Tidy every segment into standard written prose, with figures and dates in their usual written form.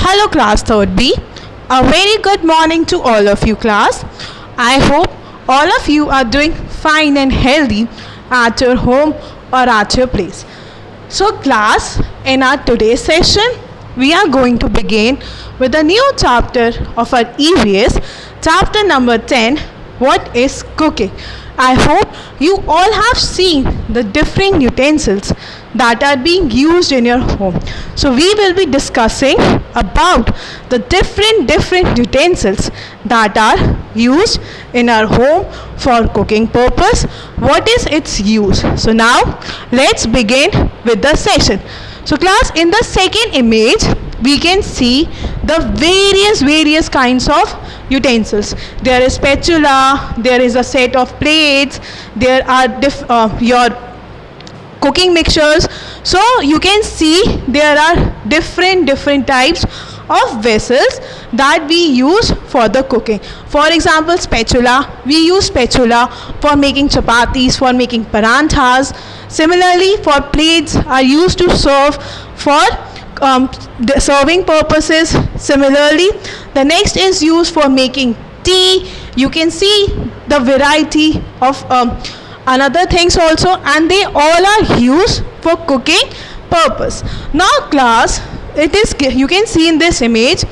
Hello class 3rd B. A very good morning to all of you class. I hope all of you are doing fine and healthy at your home or at your place. So class, in our today's session, we are going to begin with a new chapter of our EVS, chapter number 10, what is cooking. I hope you all have seen the different utensils that are being used in your home. So we will be discussing about the different utensils that are used in our home for cooking purpose. What is its use? So now let's begin with the session. So class, in the second image we can see the various kinds of utensils. There is spatula, there is a set of plates, there are your cooking mixtures. So you can see there are different types of vessels that we use for the cooking. For example, spatula, we use spatula for making chapatis, for making paranthas. Similarly, for plates are used to serve for the serving purposes. Similarly, the next is used for making tea. You can see the variety of another things also, and they all are used for cooking purpose. Now class, it is, you can see in this image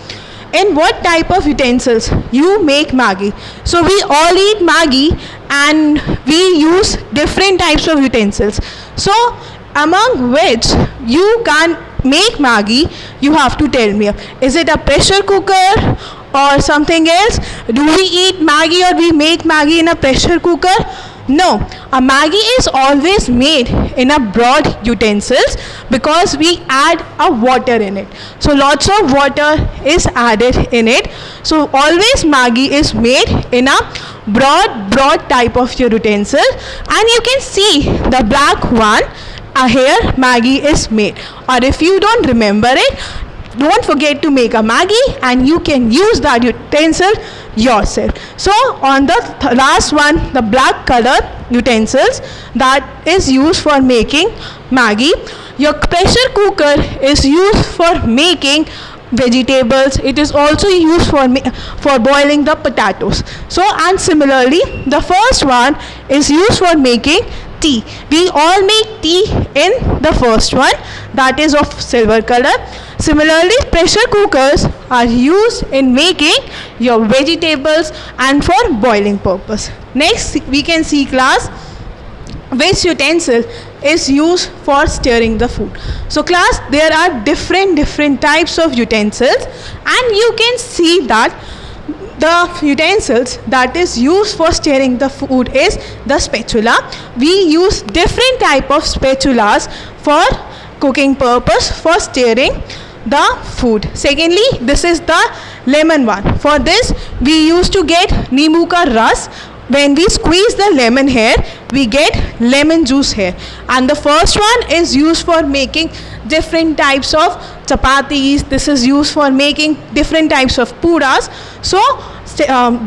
in what type of utensils you make Maggi. So we all eat Maggi and we use different types of utensils. So among which you can make Maggi, you have to tell me, is it a pressure cooker or something else? Do we eat Maggi or we make Maggi in a pressure cooker? No, a Maggi is always made in a broad utensils because we add a water in it. So lots of water is added in it. So always Maggi is made in a broad type of utensil, and you can see the black one. Here Maggi is made, or if you don't remember it, don't forget to make a Maggi and you can use that utensil yourself. So on the last one, the black color utensils that is used for making Maggi. Your pressure cooker is used for making vegetables. It is also used for boiling the potatoes. So, and similarly, the first one is used for making tea. We all make tea in the first one, that is of silver color. Similarly, pressure cookers are used in making your vegetables and for boiling purpose. Next we can see class, which utensil is used for stirring the food. So class, there are different types of utensils, and you can see that the utensils that is used for stirring the food is the spatula. We use different type of spatulas for cooking purpose, for stirring the food. Secondly, this is the lemon one. For this we used to get Neemu ka ras. When we squeeze the lemon here, we get lemon juice here. And the first one is used for making different types of chapatis. This is used for making different types of puras. So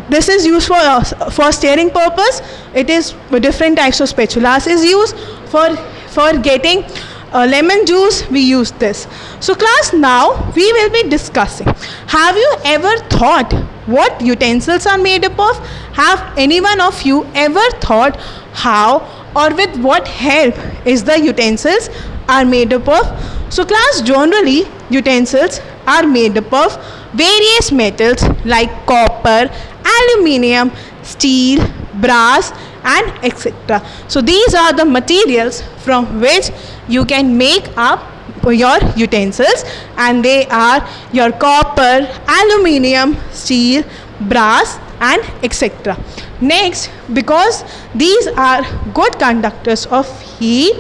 this is used for stirring purpose. It is different types of spatulas is used for getting lemon juice. We use this. So class, now we will be discussing, have you ever thought what utensils are made up of? Have any one of you ever thought how or with what help is the utensils are made up of? So class, generally utensils are made up of various metals like copper, aluminium, steel, brass and etc. So these are the materials from which you can make up your utensils, and they are your copper, aluminium, steel, brass and etc. Next, because these are good conductors of heat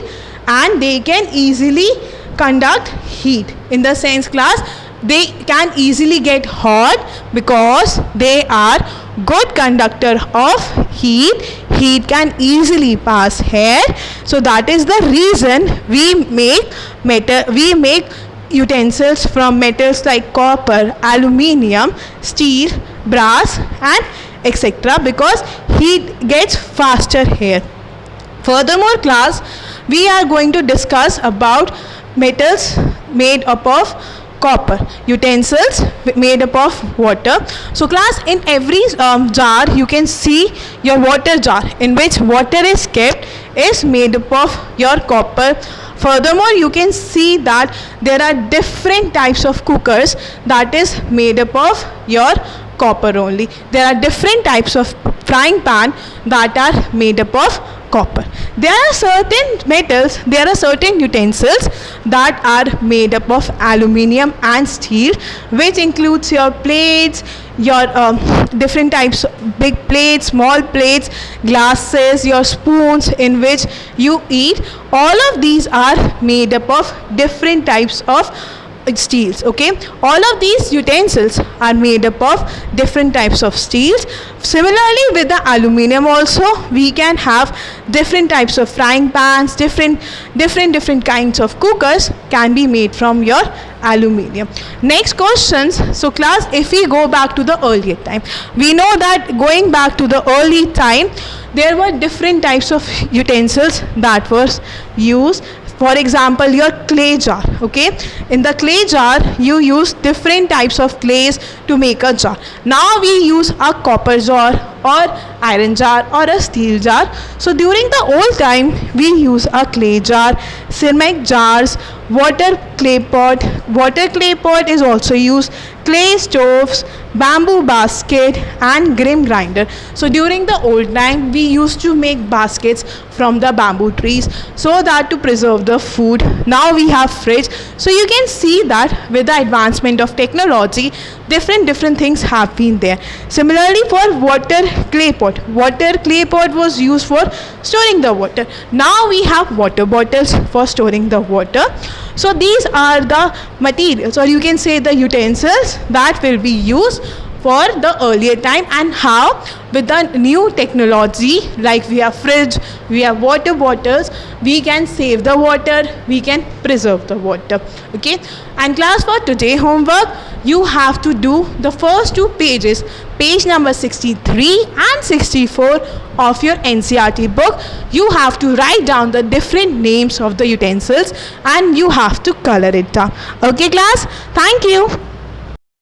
and they can easily conduct heat, in the sense class, they can easily get hot because they are good conductor of heat. Heat can easily pass here. So that is the reason we make utensils from metals like copper, aluminium, steel, brass and etc. because heat gets faster here. Furthermore class, we are going to discuss about metals made up of copper. Utensils made up of water. So class, in every jar you can see your water jar in which water is kept is made up of your copper. Furthermore, you can see that there are different types of cookers that is made up of your copper only. There are different types of frying pan that are made up of copper. There are certain metals, there are certain utensils that are made up of aluminium and steel, which includes your plates, your different types of big plates, small plates, glasses, your spoons in which you eat. All of these are made up of different types of steels. Okay, all of these utensils are made up of different types of steels. Similarly, with the aluminium also, we can have different types of frying pans, different kinds of cookers can be made from your aluminium. Next questions. So class, if we go back to the earlier time, we know that going back to the early time, there were different types of utensils that was used. For example, your clay jar. Okay, in the clay jar you use different types of clays to make a jar. Now we use a copper jar or iron jar or a steel jar. So during the old time we use a clay jar, ceramic jars, water clay pot. Water clay pot is also used, clay stoves, bamboo basket and grain grinder. So during the old time we used to make baskets from the bamboo trees so that to preserve the food. Now we have fridge. So you can see that with the advancement of technology, different things have been there. Similarly, for water clay pot was used for storing the water. Now we have water bottles for storing the water. So these are the materials, or you can say the utensils that will be used for the earlier time, and how with the new technology, like we have fridge, we have water bottles, we can save the water, we can preserve the water. Okay, and class, for today homework, you have to do the first two pages, page number 63 and 64 of your NCERT book. You have to write down the different names of the utensils and you have to color it down. Okay class, thank you.